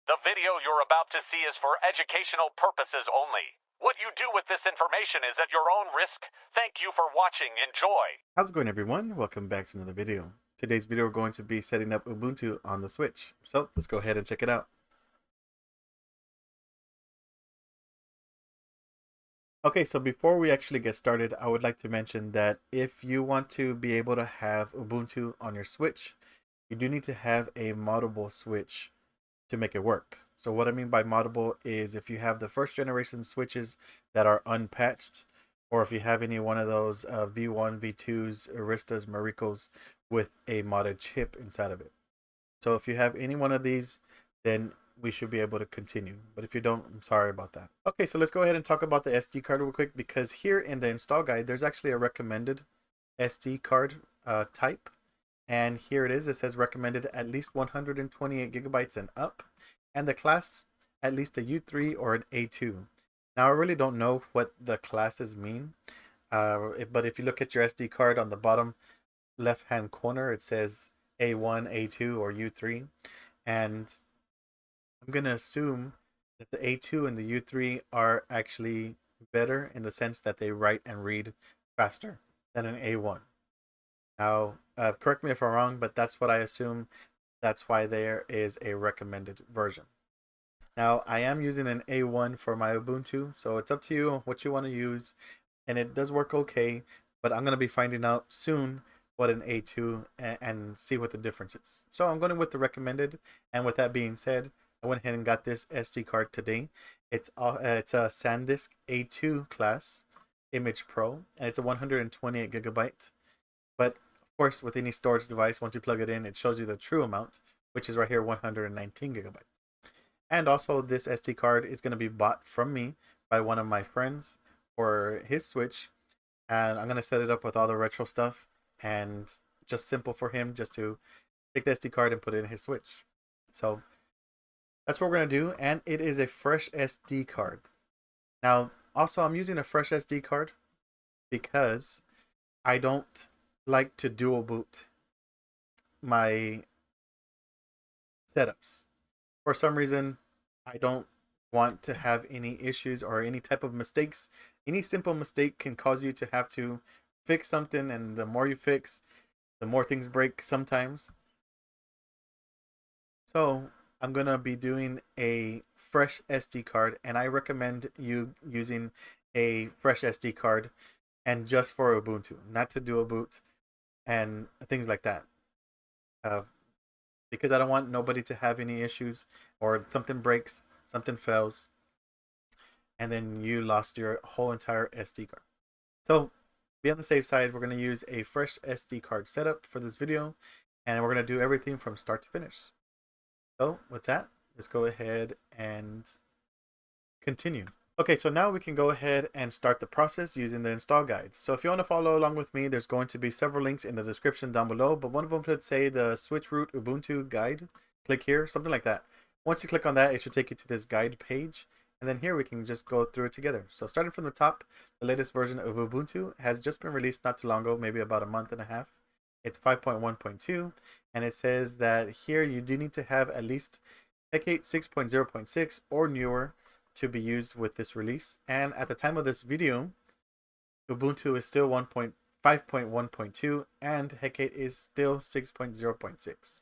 The video you're about to see is for educational purposes only. What you do with this information is at your own risk. Thank you for watching. Enjoy. How's it going, everyone? Welcome back to another video. Today's video we're going to be setting up Ubuntu on the Switch. So let's go ahead and check it out. Okay, so before we actually get started, I would like to mention that if you want to be able to have Ubuntu on your Switch, you do need to have a moddable Switch to make it work. So what I mean by moddable is if you have the first generation switches that are unpatched, or if you have any one of those V1, V2s, Aristas, Maricos with a modded chip inside of it. So if you have any one of these, then we should be able to continue. But if you don't, I'm sorry about that. Okay, so let's go ahead and talk about the SD card real quick, because here in the install guide, there's actually a recommended SD card type. And here it is. It says recommended at least 128 gigabytes and up, and the class at least a U3 or an A2. Now I really don't know what the classes mean, but if you look at your SD card on the bottom left hand corner, it says A1, A2, or U3, and I'm gonna assume that the A2 and the U3 are actually better in the sense that they write and read faster than an A1. Now, correct me if I'm wrong, but that's what I assume. That's why there is a recommended version. Now, I am using an A1 for my Ubuntu, so it's up to you what you want to use. And it does work okay, but I'm going to be finding out soon what an A2 and see what the difference is. So I'm going with the recommended. And with that being said, I went ahead and got this SD card today. It's a SanDisk A2 class Image Pro, and it's a 128 gigabyte. But of course, with any storage device, once you plug it in, it shows you the true amount, which is right here, 119 gigabytes. And also, this SD card is going to be bought from me by one of my friends for his Switch. And I'm going to set it up with all the retro stuff, and just simple for him just to take the SD card and put it in his Switch. So that's what we're going to do. And it is a fresh SD card. Now, also, I'm using a fresh SD card because I don't like to dual boot my setups. For some reason, I don't want to have any issues or any type of mistakes. Any simple mistake can cause you to have to fix something, and the more you fix, the more things break sometimes. So I'm gonna be doing a fresh SD card, and I recommend you using a fresh SD card, and just for Ubuntu, not to dual boot and things like that, because I don't want nobody to have any issues, or something breaks, something fails, and then you lost your whole entire SD card. So be on the safe side, we're going to use a fresh SD card setup for this video, and we're going to do everything from start to finish. So with that, let's go ahead and continue. Okay, so now we can go ahead and start the process using the install guide. So if you want to follow along with me, there's going to be several links in the description down below, but one of them should say the Switch Root Ubuntu guide. Click here, something like that. Once you click on that, it should take you to this guide page, and then here we can just go through it together. So starting from the top, the latest version of Ubuntu has just been released not too long ago, maybe about a month and a half. It's 5.1.2, and it says that here you do need to have at least Hekate 6.0.6 or newer to be used with this release. And at the time of this video, Ubuntu is still 5.1.2 and Hekate is still 6.0.6.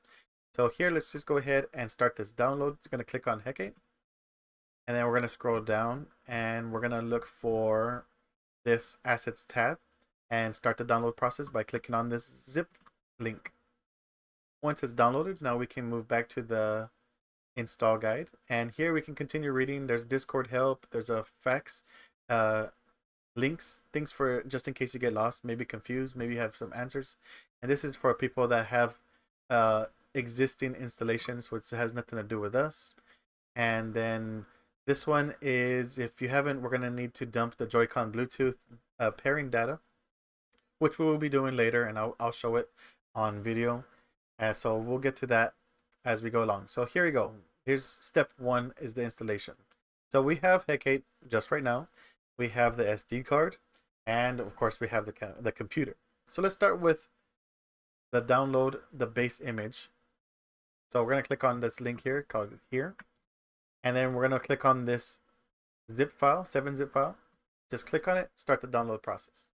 So here, let's just go ahead and start this download. You're going to click on Hekate, and then we're going to scroll down, and we're going to look for this assets tab and start the download process by clicking on this zip link. Once it's downloaded, now we can move back to the install guide, and here we can continue reading. There's Discord help, there's a fax, links, things for just in case you get lost, maybe confused, maybe you have some answers. And this is for people that have existing installations, which has nothing to do with us. And then this one is, if you haven't, we're going to need to dump the Joy-Con Bluetooth pairing data, which we will be doing later, and I'll show it on video. So we'll get to that as we go along. So here we go. Here's step one, is the installation. So we have Hekate just right now. We have the SD card, and of course we have the computer. So let's start with the download the base image. So we're going to click on this link here called here, And then we're going to click on this zip file, 7-zip file. Just click on it, start the download process.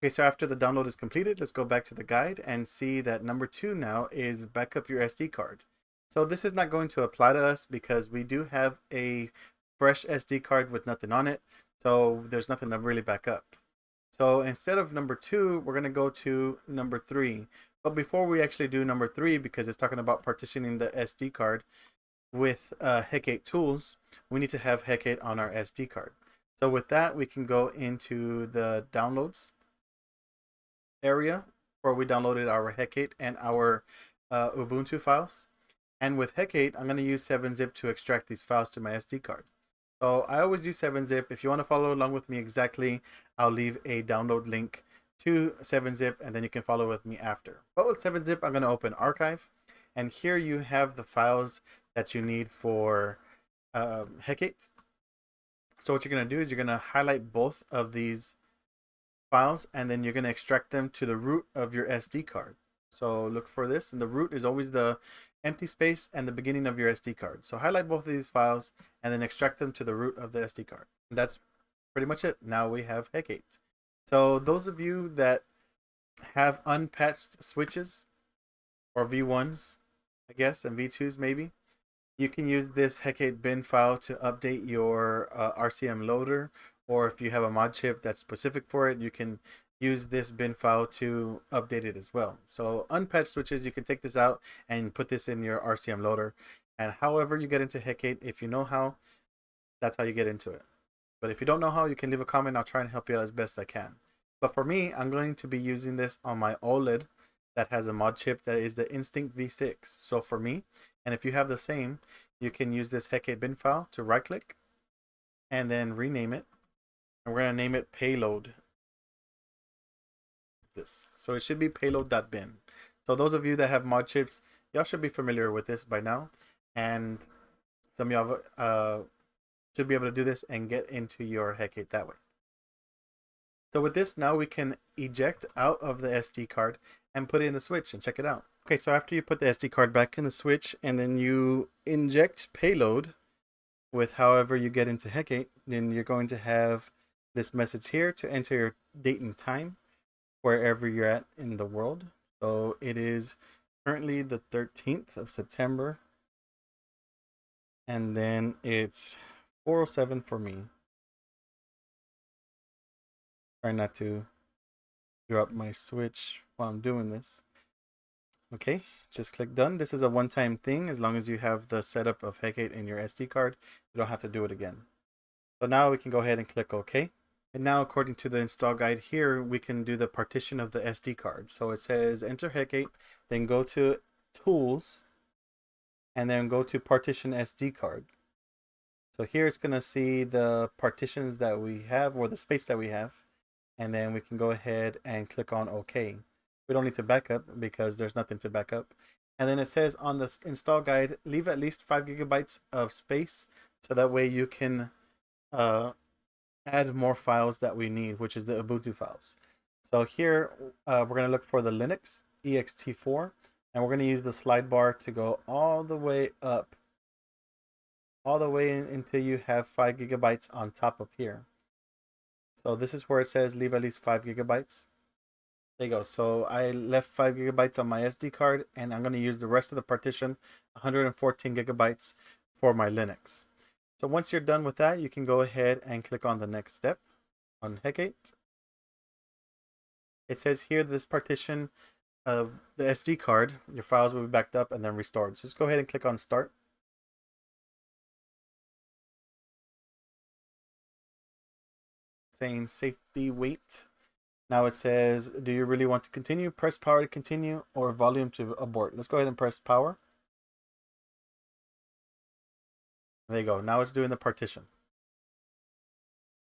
Okay, so after the download is completed, let's go back to the guide and see that number 2 now is back up your SD card. So this is not going to apply to us because we do have a fresh SD card with nothing on it. So there's nothing to really back up. So instead of number 2, we're going to go to number 3. But before we actually do number 3, because it's talking about partitioning the SD card with Hekate tools, we need to have Hekate on our SD card. So with that, we can go into the downloads area where we downloaded our Hekate and our Ubuntu files. And with Hekate, I'm going to use 7-zip to extract these files to my SD card. So I always use 7-zip. If you want to follow along with me exactly, I'll leave a download link to 7-zip and then you can follow with me after. But with 7-zip, I'm going to open archive. And here you have the files that you need for Hekate. So what you're going to do is you're going to highlight both of these files and then you're going to extract them to the root of your SD card. So look for this, and the root is always the empty space and the beginning of your SD card. So highlight both of these files and then extract them to the root of the SD card. And that's pretty much it. Now we have Hekate. So those of you that have unpatched switches or V1s, I guess, and V2s maybe, you can use this Hekate bin file to update your RCM loader, or if you have a mod chip that's specific for it, you can use this bin file to update it as well. So unpatched switches, you can take this out and put this in your RCM loader. And however you get into Hekate, if you know how, that's how you get into it. But if you don't know how, you can leave a comment. I'll try and help you out as best I can. But for me, I'm going to be using this on my OLED that has a mod chip that is the Instinct V6. So for me, and if you have the same, you can use this Hekate bin file to right click and then rename it. And we're going to name it payload. This. So it should be payload.bin. So those of you that have mod chips, y'all should be familiar with this by now. And some of y'all should be able to do this and get into your Hekate that way. So with this, now we can eject out of the SD card and put it in the switch and check it out. Okay, so after you put the SD card back in the switch and then you inject payload with however you get into Hekate, then you're going to have this message here to enter your date and time wherever you're at in the world. So it is currently the 13th of September. And then it's 4:07 for me. Try not to drop my switch while I'm doing this. Okay, just click done. This is a one-time thing. As long as you have the setup of Hekate in your SD card, you don't have to do it again. So now we can go ahead and click OK. And now, according to the install guide here, we can do the partition of the SD card. So it says enter Hekate, then go to Tools, and then go to Partition SD card. So here it's going to see the partitions that we have, or the space that we have. And then we can go ahead and click on OK. We don't need to back up because there's nothing to back up. And then it says on the install guide, leave at least 5 GB of space so that way you can add more files that we need, which is the Ubuntu files. So here we're going to look for the Linux ext4, and we're going to use the slide bar to go all the way up, all the way until you have 5 GB on top of here. So this is where it says leave at least 5 GB. There you go. So I left 5 GB on my SD card, and I'm going to use the rest of the partition, 114 GB, for my Linux. So once you're done with that, you can go ahead and click on the next step on Hekate. It says here this partition of the SD card, your files will be backed up and then restored. So just go ahead and click on Start. Saying safety wait. Now it says, do you really want to continue? Press power to continue or volume to abort. Let's go ahead and press power. There you go. Now it's doing the partition.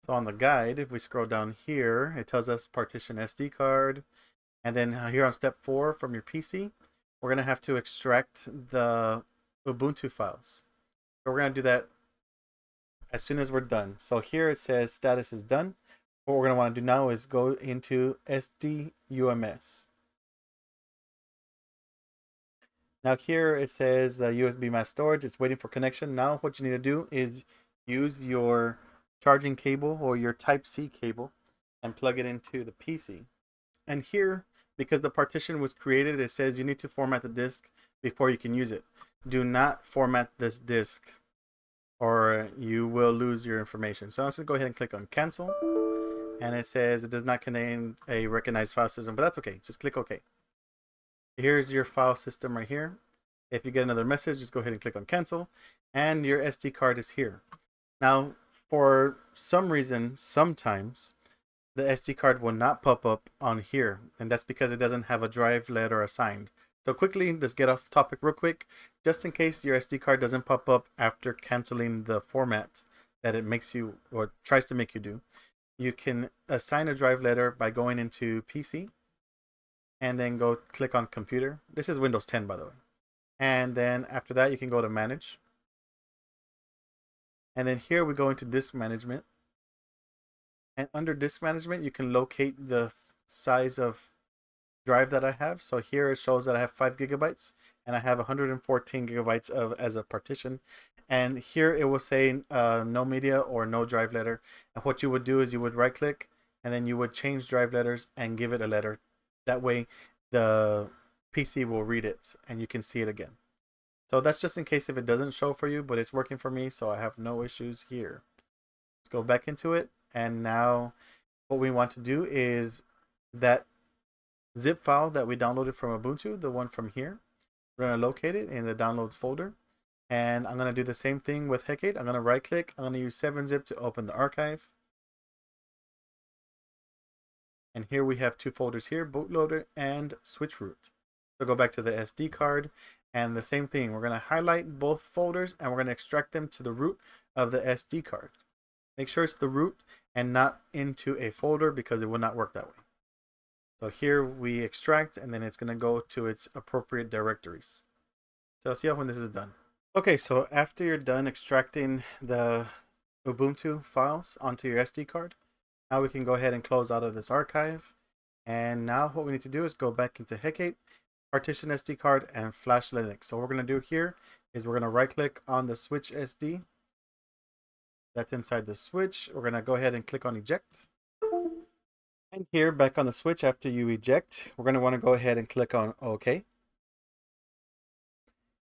So on the guide, if we scroll down here, it tells us partition SD card. And then here on step 4 from your PC, we're going to have to extract the Ubuntu files. So we're going to do that as soon as we're done. So here it says status is done. What we're going to want to do now is go into SDUMS. Now here it says the USB mass storage. It's waiting for connection. Now what you need to do is use your charging cable or your Type-C cable and plug it into the PC. And here, because the partition was created, it says you need to format the disk before you can use it. Do not format this disk or you will lose your information. So I'm just going to go ahead and click on cancel. And it says it does not contain a recognized file system, but that's okay. Just click OK. Here's your file system right here. If you get another message, just go ahead and click on cancel. And your SD card is here. Now, for some reason, sometimes the SD card will not pop up on here, and that's because it doesn't have a drive letter assigned. So quickly, let's get off topic real quick, just in case your SD card doesn't pop up after canceling the format that it makes you or tries to make you do. You can assign a drive letter by going into PC and then go click on computer. This is Windows 10, by the way. And then after that, you can go to manage. And then here we go into disk management. And under disk management, you can locate the size of drive that I have. So here it shows that I have 5 gigabytes and I have 114 gigabytes as a partition. And here it will say no media or no drive letter. And what you would do is you would right click and then you would change drive letters and give it a letter. That way the PC will read it and you can see it again. So that's just in case if it doesn't show for you, but it's working for me, so I have no issues here. Let's go back into it. And now what we want to do is that zip file that we downloaded from Ubuntu, the one from here, we're going to locate it in the downloads folder. And I'm going to do the same thing with Hekate. I'm going to right click. I'm going to use 7-zip to open the archive. And here we have 2 folders here, bootloader and switch root. So go back to the SD card and the same thing. We're going to highlight both folders and we're going to extract them to the root of the SD card. Make sure it's the root and not into a folder because it will not work that way. So here we extract and then it's going to go to its appropriate directories. So I'll see how when this is done. Okay, so after you're done extracting the Ubuntu files onto your SD card, now we can go ahead and close out of this archive. And now what we need to do is go back into Hekate, partition SD card, and flash Linux. So what we're going to do here is we're going to right click on the switch SD. That's inside the switch. We're going to go ahead and click on eject. And here back on the switch after you eject, we're going to want to go ahead and click on OK.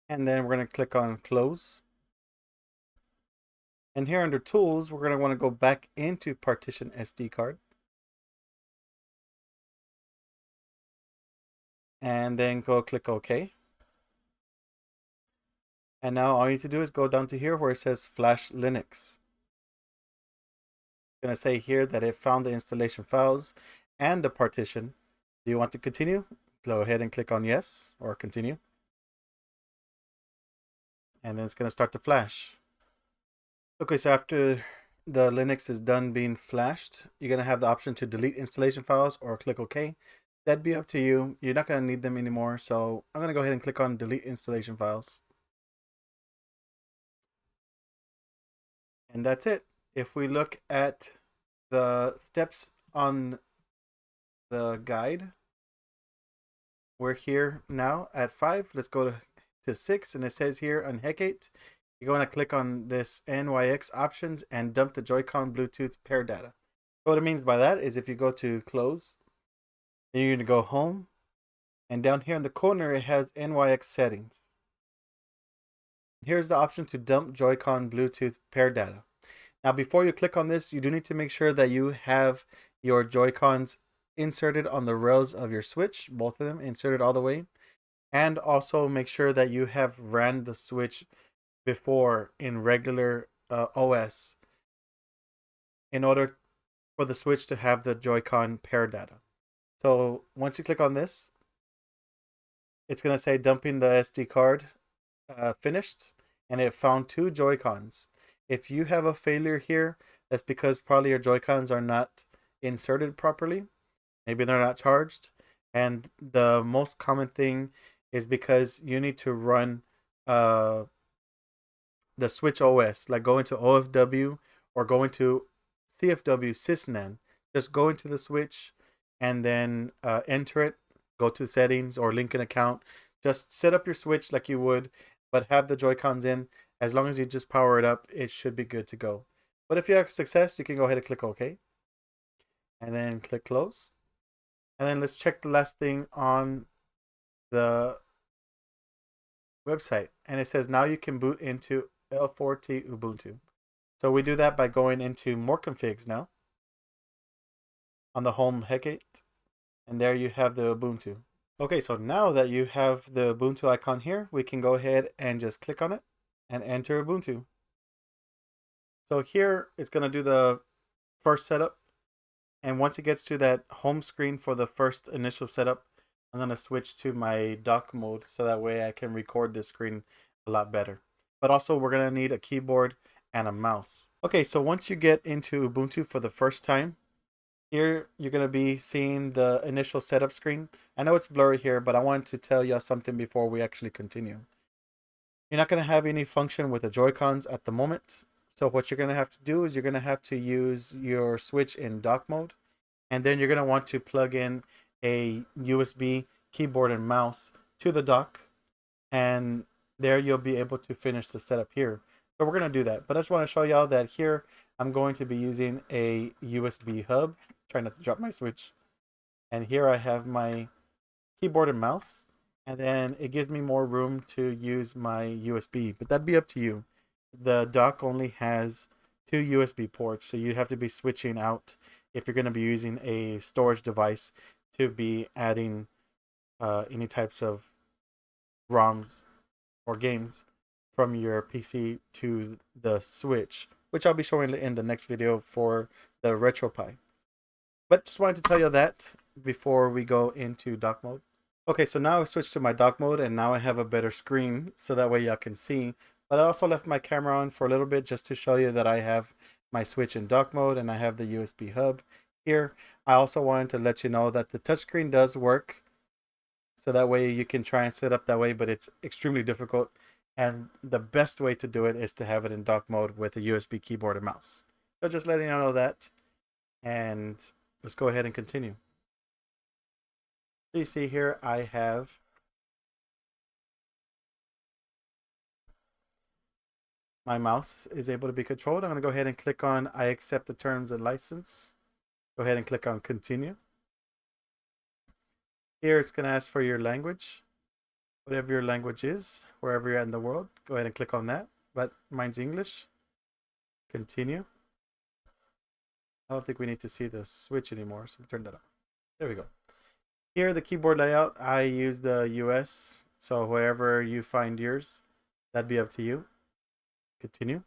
And then we're going to click on close. And here under tools, we're going to want to go back into partition SD card. And then go click OK. And now all you need to do is go down to here where it says flash Linux. Going to say here that it found the installation files and the partition. Do you want to continue? Go ahead and click on yes or continue. And then it's going to start to flash. Okay, so after the Linux is done being flashed, you're going to have the option to delete installation files or click OK. That'd be up to you. You're not going to need them anymore. So I'm going to go ahead and click on delete installation files. And that's it. If we look at the steps on the guide, we're here now at 5. Let's go to 6. And it says here on Hekate, you're going to click on this NYX options and dump the Joy-Con Bluetooth pair data. So what it means by that is if you go to close, then you're going to go home. And down here in the corner, it has NYX settings. Here's the option to dump Joy-Con Bluetooth pair data. Now, before you click on this, you do need to make sure that you have your Joy-Cons inserted on the rails of your Switch, both of them inserted all the way. And also make sure that you have ran the Switch before in regular OS in order for the Switch to have the Joy-Con pair data. So once you click on this, it's going to say dumping the SD card finished, and it found 2 Joy-Cons. If you have a failure here, that's because probably your Joy-Cons are not inserted properly. Maybe they're not charged. And the most common thing is because you need to run the Switch OS, like go into OFW or go into CFW Sysnan. Just go into the Switch and then enter it, go to settings or link an account. Just set up your Switch like you would, but have the Joy-Cons in. As long as you just power it up, it should be good to go. But if you have success, you can go ahead and click OK. And then click Close. And then let's check the last thing on the website. And it says now you can boot into L4T Ubuntu. So we do that by going into More Configs now. On the home Hekate. And there you have the Ubuntu. Okay, so now that you have the Ubuntu icon here, we can go ahead and just click on it and enter Ubuntu. So here it's going to do the first setup. And once it gets to that home screen for the first initial setup, I'm going to switch to my dock mode so that way I can record this screen a lot better. But also we're going to need a keyboard and a mouse. Okay, so once you get into Ubuntu for the first time, here you're going to be seeing the initial setup screen. I know it's blurry here, but I wanted to tell you something before we actually continue. You're not going to have any function with the Joy-Cons at the moment. So what you're going to have to do is you're going to have to use your Switch in dock mode. And then you're going to want to plug in a USB keyboard and mouse to the dock. And there you'll be able to finish the setup here. So we're going to do that. But I just want to show y'all that here I'm going to be using a USB hub. Try not to drop my Switch. And here I have my keyboard and mouse. And then it gives me more room to use my USB. But that'd be up to you. The dock only has 2 USB ports, so you have to be switching out if you're going to be using a storage device to be adding any types of ROMs or games from your PC to the Switch, which I'll be showing in the next video for the retropie. But just wanted to tell you that before we go into dock mode. Okay, so now I switched to my dock mode and now I have a better screen so that way y'all can see. But I also left my camera on for a little bit just to show you that I have my Switch in dock mode and I have the USB hub here. I also wanted to let you know that the touchscreen does work. So that way you can try and set up that way, but it's extremely difficult. And the best way to do it is to have it in dock mode with a USB keyboard and mouse. So just letting you know that. And let's go ahead and continue. So you see here I have my mouse is able to be controlled. I'm going to go ahead and click on I accept the terms and license. Go ahead and click on continue. Here it's going to ask for your language. Whatever your language is, wherever you're at in the world, go ahead and click on that. But mine's English. Continue. I don't think we need to see the Switch anymore, so turn that off. There we go. Here, the keyboard layout, I use the US. So wherever you find yours, that'd be up to you. Continue.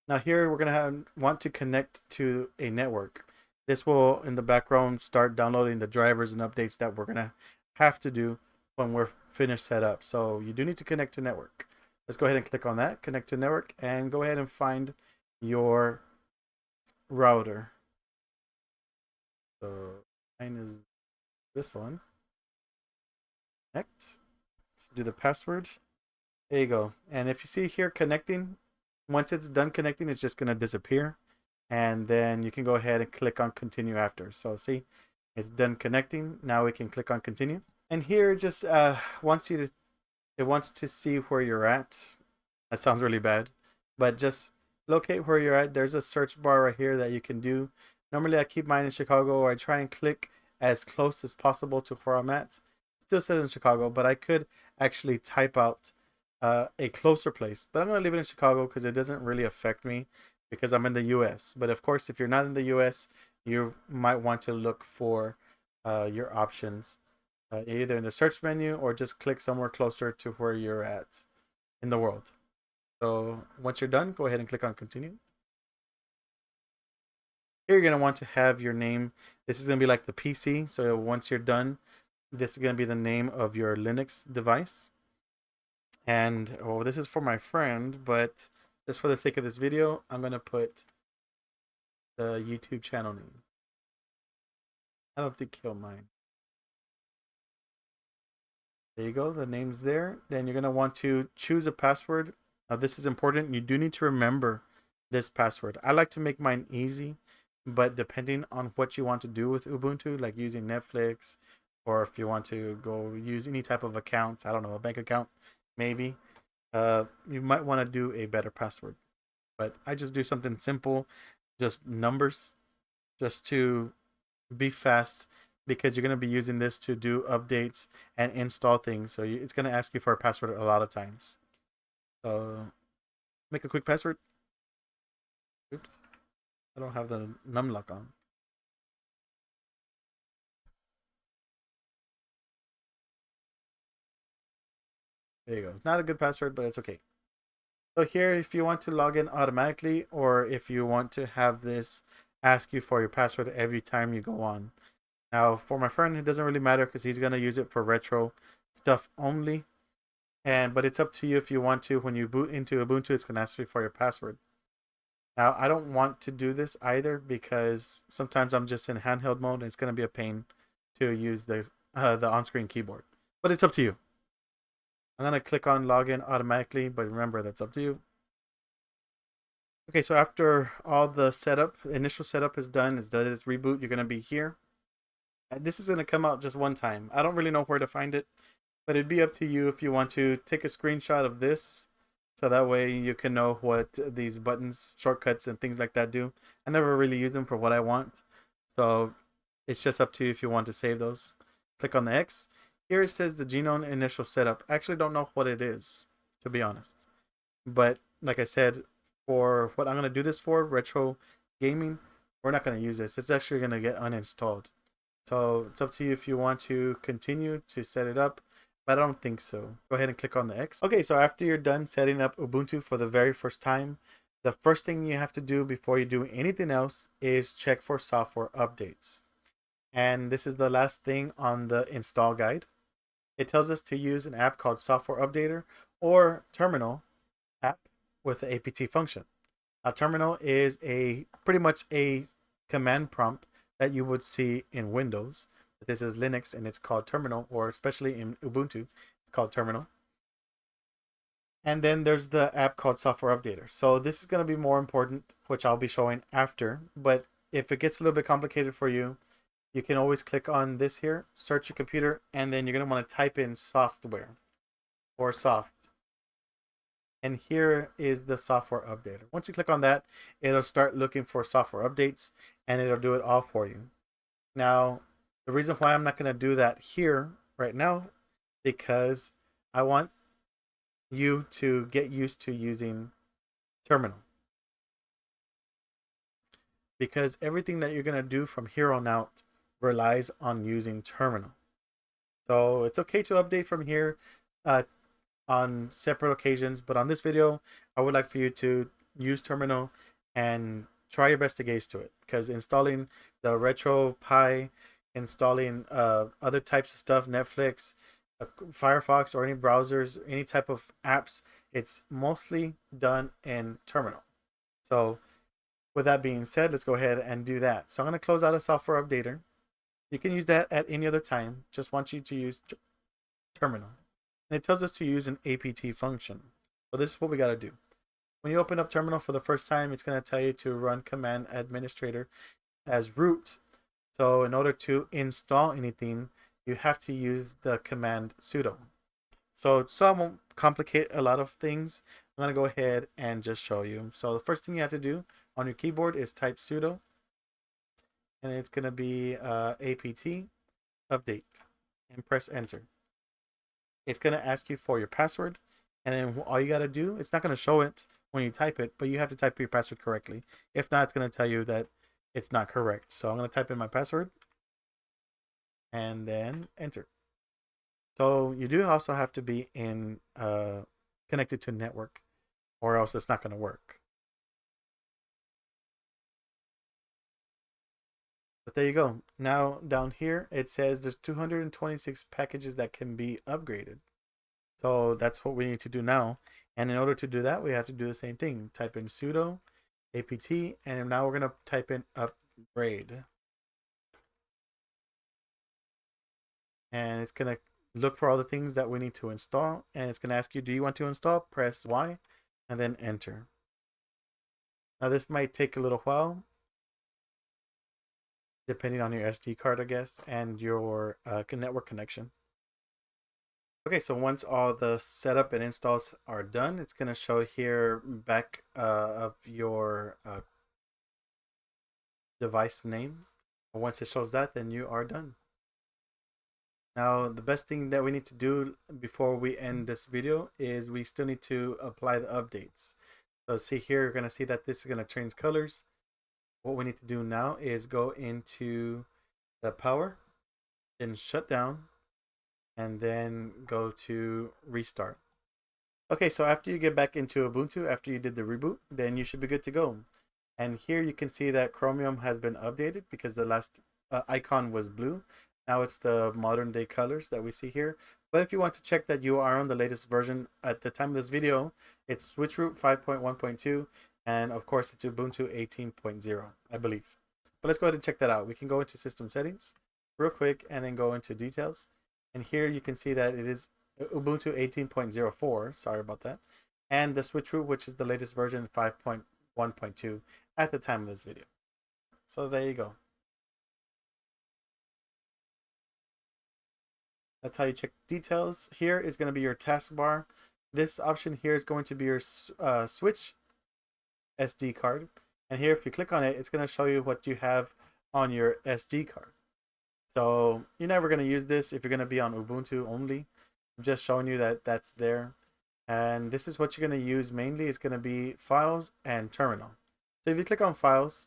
Now here we're going to want to connect to a network. This will, in the background, start downloading the drivers and updates that we're going to have to do when we're finished set up. So you do need to connect to network. Let's go ahead and click on that, connect to network, and go ahead and find your router. So mine is this one. Connect. Let's do the password. There you go. And if you see here connecting, once it's done connecting, it's just going to disappear. And then you can go ahead and click on continue after. So see, it's done connecting. Now we can click on continue. And here it just wants to see where you're at. That sounds really bad. But just locate where you're at. There's a search bar right here that you can do. Normally I keep mine in Chicago, or I try and click as close as possible to where I'm at. It still says in Chicago, but I could actually type out a closer place, but I'm going to leave it in Chicago because it doesn't really affect me because I'm in the US. But of course, if you're not in the US, you might want to look for your options either in the search menu or just click somewhere closer to where you're at in the world. So once you're done, go ahead and click on continue. Here you're going to want to have your name. This is going to be like the PC. So once you're done, this is going to be the name of your Linux device. And oh, this is for my friend, but just for the sake of this video, I'm going to put the YouTube channel name. I don't think he'll mind. There you go. The name's there. Then you're going to want to choose a password. Now this is important. You do need to remember this password. I like to make mine easy, but depending on what you want to do with Ubuntu, like using Netflix or if you want to go use any type of accounts, I don't know, a bank account, maybe, you might want to do a better password. But I just do something simple, just numbers, just to be fast, because you're going to be using this to do updates and install things. So it's going to ask you for a password a lot of times. So make a quick password. Oops, I don't have the numlock on. There you go. Not a good password, but it's okay. So here, if you want to log in automatically, or if you want to have this ask you for your password every time you go on. Now, for my friend, it doesn't really matter because he's gonna use it for retro stuff only. But it's up to you if you want to. When you boot into Ubuntu, it's gonna ask you for your password. Now, I don't want to do this either because sometimes I'm just in handheld mode and it's gonna be a pain to use the on-screen keyboard. But it's up to you. I'm gonna click on login automatically, but remember that's up to you. Okay, so after all the setup, initial setup is done, it does its reboot, you're gonna be here. This is gonna come out just one time. I don't really know where to find it, but it'd be up to you if you want to take a screenshot of this, so that way you can know what these buttons, shortcuts, and things like that do. I never really use them for what I want, so it's just up to you if you want to save those. Click on the X. Here it says the Genome initial setup. I actually don't know what it is, to be honest. But like I said, for what I'm going to do this for, retro gaming, we're not going to use this. It's actually going to get uninstalled. So it's up to you if you want to continue to set it up, but I don't think so. Go ahead and click on the X. Okay, so after you're done setting up Ubuntu for the very first time, the first thing you have to do before you do anything else is check for software updates. And this is the last thing on the install guide. It tells us to use an app called Software Updater or Terminal app with the apt function. A terminal is pretty much a command prompt that you would see in Windows. This is Linux and it's called terminal, or especially in Ubuntu, it's called terminal. And then there's the app called Software Updater. So this is going to be more important, which I'll be showing after. But if it gets a little bit complicated for you, you can always click on this here, search your computer, and then you're going to want to type in software or soft. And here is the software updater. Once you click on that, it'll start looking for software updates and it'll do it all for you. Now, the reason why I'm not going to do that here right now, because I want you to get used to using terminal. Because everything that you're going to do from here on out relies on using terminal. So it's okay to update from here on separate occasions, but on this video I would like for you to use terminal and try your best to get used to it, because installing the retropie, installing other types of stuff, Netflix, Firefox, or any browsers, any type of apps, it's mostly done in terminal. So with that being said, let's go ahead and do that. So I'm going to close out a software updater. You can use that at any other time. Just want you to use terminal. And it tells us to use an apt function. So this is what we got to do. When you open up terminal for the first time, it's going to tell you to run command administrator as root. So in order to install anything, you have to use the command sudo. So I won't complicate a lot of things. I'm going to go ahead and just show you. So the first thing you have to do on your keyboard is type sudo. And it's going to be apt update and press enter. It's going to ask you for your password, and then all you got to do, it's not going to show it when you type it, but you have to type your password correctly. If not, it's going to tell you that it's not correct. So I'm going to type in my password and then enter. So you do also have to be in connected to network, or else it's not going to work. But there you go. Now down here it says there's 226 packages that can be upgraded. So that's what we need to do now. And in order to do that, we have to do the same thing. Type in sudo apt, and now we're going to type in upgrade. And it's going to look for all the things that we need to install. And it's going to ask you, do you want to install? Press Y and then enter. Now this might take a little while. depending on your SD card, I guess, and your network connection. Okay, so once all the setup and installs are done, it's going to show here back of your device name. And once it shows that, then you are done. Now, the best thing that we need to do before we end this video is we still need to apply the updates. So see here, you're going to see that this is going to change colors. What we need to do now is go into the power, then shut down, and then go to restart. Okay, so after you get back into Ubuntu, after you did the reboot, then you should be good to go. And here you can see that Chromium has been updated because the last icon was blue. Now it's the modern day colors that we see here. But if you want to check that you are on the latest version at the time of this video, it's switchroot 5.1.2, and of course it's Ubuntu 18.0, I believe. But let's go ahead and check that out. We can go into system settings real quick and then go into details. And here you can see that it is Ubuntu 18.04, sorry about that, and the switchroot, which is the latest version 5.1.2 at the time of this video. So there you go. That's how you check details. Here is going to be your taskbar. This option here is going to be your switch SD card. And here, if you click on it, it's going to show you what you have on your SD card. So you're never going to use this if you're going to be on Ubuntu only. I'm just showing you that that's there. And this is what you're going to use mainly. It's going to be files and terminal. So if you click on files,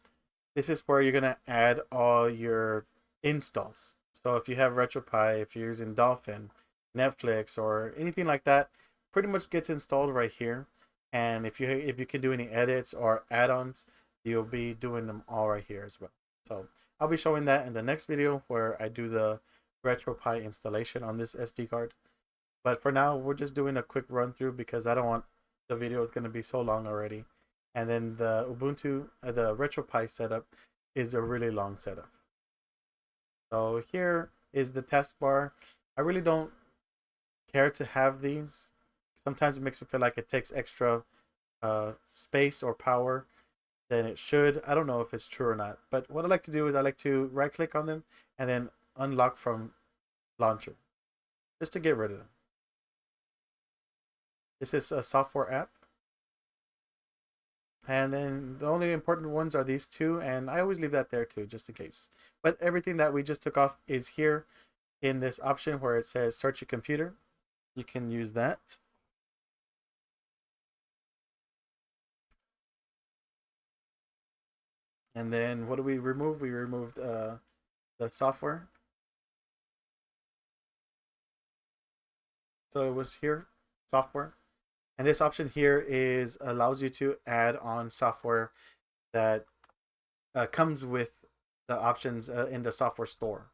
this is where you're going to add all your installs. So if you have retropie, if you're using Dolphin, Netflix, or anything like that, pretty much gets installed right here. And if you can do any edits or add-ons, you'll be doing them all right here as well. So I'll be showing that in the next video where I do the retropie installation on this SD card. But for now, we're just doing a quick run through because I don't want the video is going to be so long already. And then the Ubuntu, the retropie setup is a really long setup. So here is the taskbar. I really don't care to have these. Sometimes it makes me feel like it takes extra space or power than it should. I don't know if it's true or not. But what I like to do is I like to right click on them and then unlock from launcher just to get rid of them. This is a software app. And then the only important ones are these two, and I always leave that there too, just in case. But everything that we just took off is here in this option where it says search your computer. You can use that. And then what do we remove? We removed the software. So it was here, software. And this option here is allows you to add on software that comes with the options in the software store.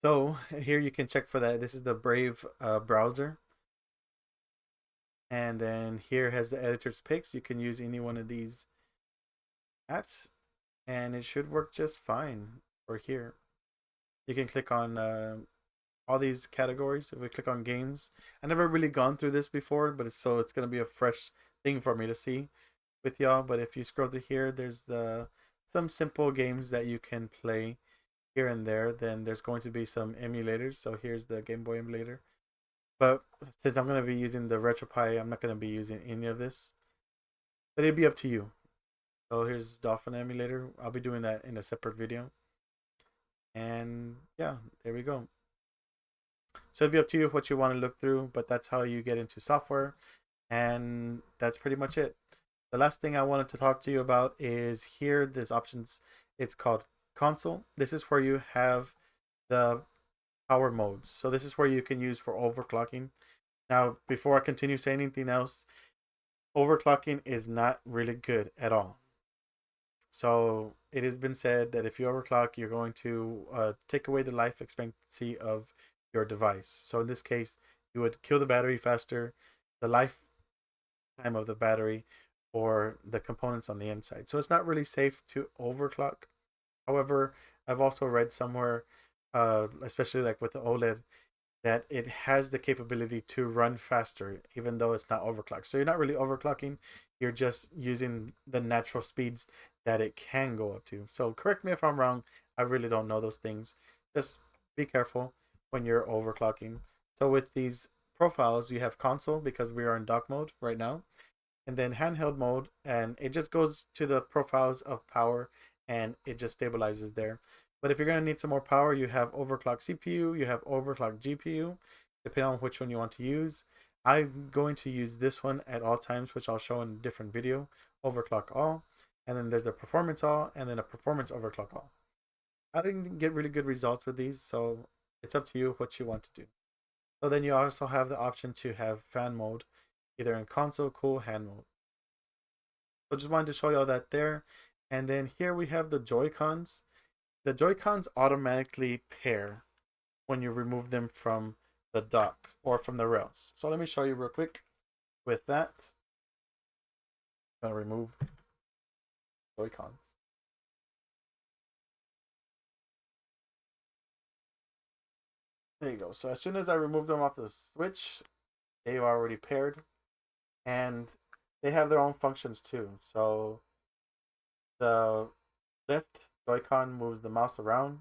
So here you can check for that. This is the Brave browser. And then here has the editor's picks. You can use any one of these apps and it should work just fine. Or here. You can click on all these categories. If we click on games, I never really gone through this before, but it's going to be a fresh thing for me to see with y'all. But if you scroll through here, there's some simple games that you can play here and there. Then there's going to be some emulators. So here's the Game Boy emulator. But since I'm going to be using the retropie, I'm not going to be using any of this. But it'd be up to you. So here's Dolphin emulator. I'll be doing that in a separate video. And yeah, there we go. So it'll be up to you what you want to look through, but that's how you get into software. And that's pretty much it. The last thing I wanted to talk to you about is here, there's options. It's called console. This is where you have the power modes. So this is where you can use for overclocking. Now, before I continue saying anything else, overclocking is not really good at all. So it has been said that if you overclock, you're going to take away the life expectancy of your device. So in this case, you would kill the battery faster, the lifetime of the battery, or the components on the inside. So it's not really safe to overclock. However, I've also read somewhere, especially like with the OLED, that it has the capability to run faster even though it's not overclocked. So you're not really overclocking, you're just using the natural speeds that it can go up to. So correct me if I'm wrong. I really don't know those things. Just be careful when you're overclocking. So with these profiles, you have console because we are in dock mode right now, and then handheld mode, and it just goes to the profiles of power and it just stabilizes there. But if you're going to need some more power, you have overclock CPU, you have overclock GPU, depending on which one you want to use. I'm going to use this one at all times, which I'll show in a different video. Overclock all, and then there's a performance all, and then a performance overclock all. I didn't get really good results with these, so it's up to you what you want to do. So then you also have the option to have fan mode, either in console, cool, hand mode. So just wanted to show you all that there. And then here we have the Joy-Cons. The Joy-Cons automatically pair when you remove them from the dock or from the rails. So let me show you real quick with that. I'm going to remove Joy-Cons. There you go. So as soon as I remove them off the Switch, they are already paired. And they have their own functions too. So the left Joy-Con moves the mouse around,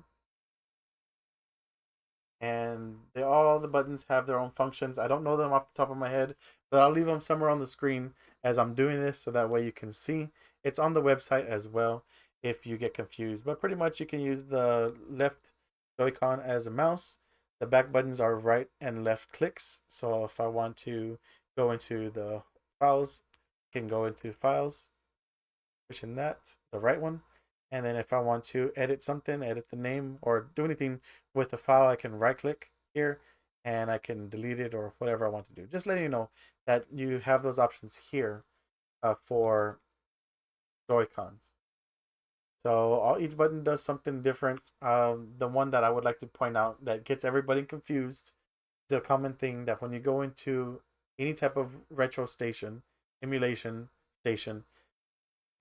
and all the buttons have their own functions. I don't know them off the top of my head, but I'll leave them somewhere on the screen as I'm doing this so that way you can see. It's on the website as well if you get confused. But pretty much you can use the left Joy-Con as a mouse. The back buttons are right and left clicks. So if I want to go into the files, I can go into files, pushing that, the right one. And then if I want to edit something, edit the name, or do anything with the file, I can right click here and I can delete it or whatever I want to do. Just letting you know that you have those options here for Joy-Cons. So each button does something different. The one that I would like to point out that gets everybody confused is a common thing that when you go into any type of retro station, emulation station,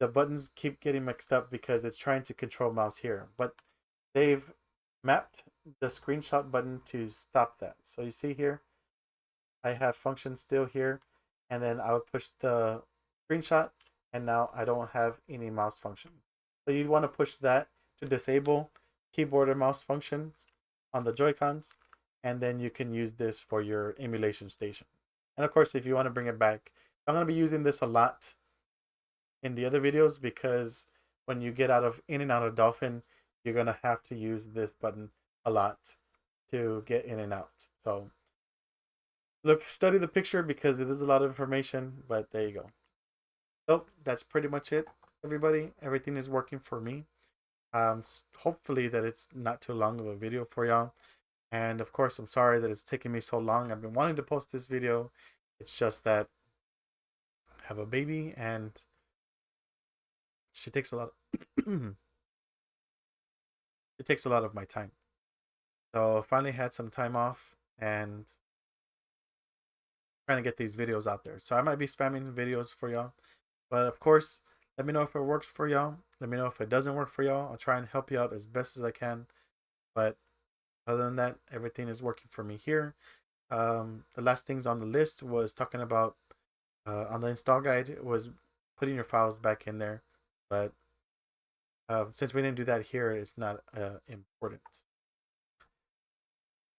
the buttons keep getting mixed up because it's trying to control mouse here. But they've mapped the screenshot button to stop that. So you see here, I have function still here, and then I would push the screenshot, and now I don't have any mouse function. So you'd want to push that to disable keyboard or mouse functions on the Joy-Cons, and then you can use this for your emulation station. And of course, if you want to bring it back, I'm going to be using this a lot in the other videos because when you get in and out of Dolphin, you're going to have to use this button a lot to get in and out. So look, study the picture because it is a lot of information, but there you go. So that's pretty much it, everybody. Everything is working for me. Hopefully that it's not too long of a video for y'all. And of course, I'm sorry that it's taking me so long. I've been wanting to post this video. It's just that I have a baby and she takes a lot of it takes a lot of my time. So finally had some time off and trying to get these videos out there. So I might be spamming videos for y'all. But of course, let me know if it works for y'all. Let me know if it doesn't work for y'all. I'll try and help you out as best as I can. But other than that, everything is working for me here. The last things on the list was talking about on the install guide was putting your files back in there. But since we didn't do that here, it's not important.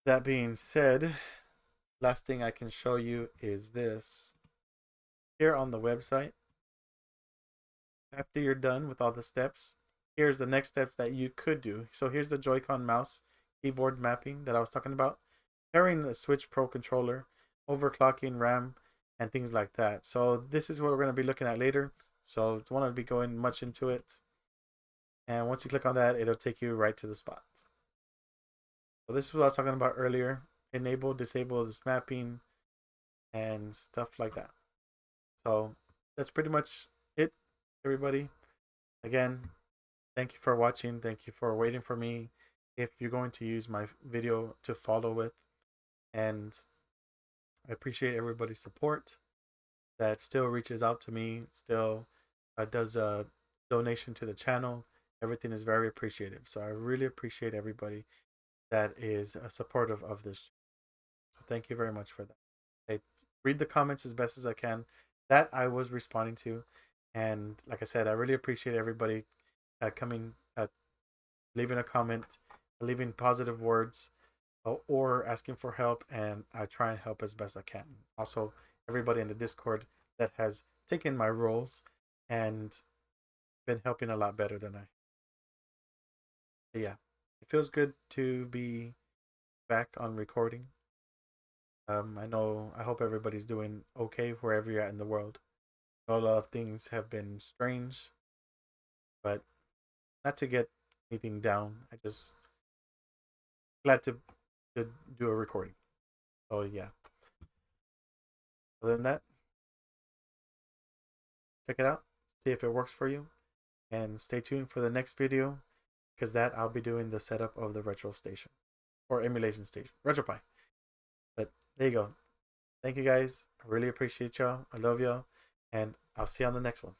That being said, last thing I can show you is this. Here on the website, after you're done with all the steps, here's the next steps that you could do. So here's the Joy-Con mouse keyboard mapping that I was talking about. Pairing a Switch Pro controller, overclocking RAM, and things like that. So this is what we're going to be looking at later. So don't want to be going much into it. And once you click on that, it'll take you right to the spot. So this is what I was talking about earlier. Enable, disable this mapping, and stuff like that. So that's pretty much it, everybody. Again, thank you for watching. Thank you for waiting for me. If you're going to use my video to follow with, and I appreciate everybody's support that still reaches out to me, still does a donation to the channel. Everything is very appreciative. So I really appreciate everybody that is supportive of this. So thank you very much for that. I read the comments as best as I can that I was responding to. And like I said, I really appreciate everybody leaving a comment, leaving positive words, or asking for help, and I try and help as best I can. Also, everybody in the Discord that has taken my roles and been helping a lot better than I. But yeah, it feels good to be back on recording. I hope everybody's doing okay wherever you're at in the world. A lot of things have been strange, but not to get anything down. I just glad to do a recording. So yeah. Other than that, check it out, see if it works for you, and stay tuned for the next video, because that I'll be doing the setup of the retro station or emulation station, retropie. But there you go. Thank you guys. I really appreciate y'all. I love y'all, and I'll see you on the next one.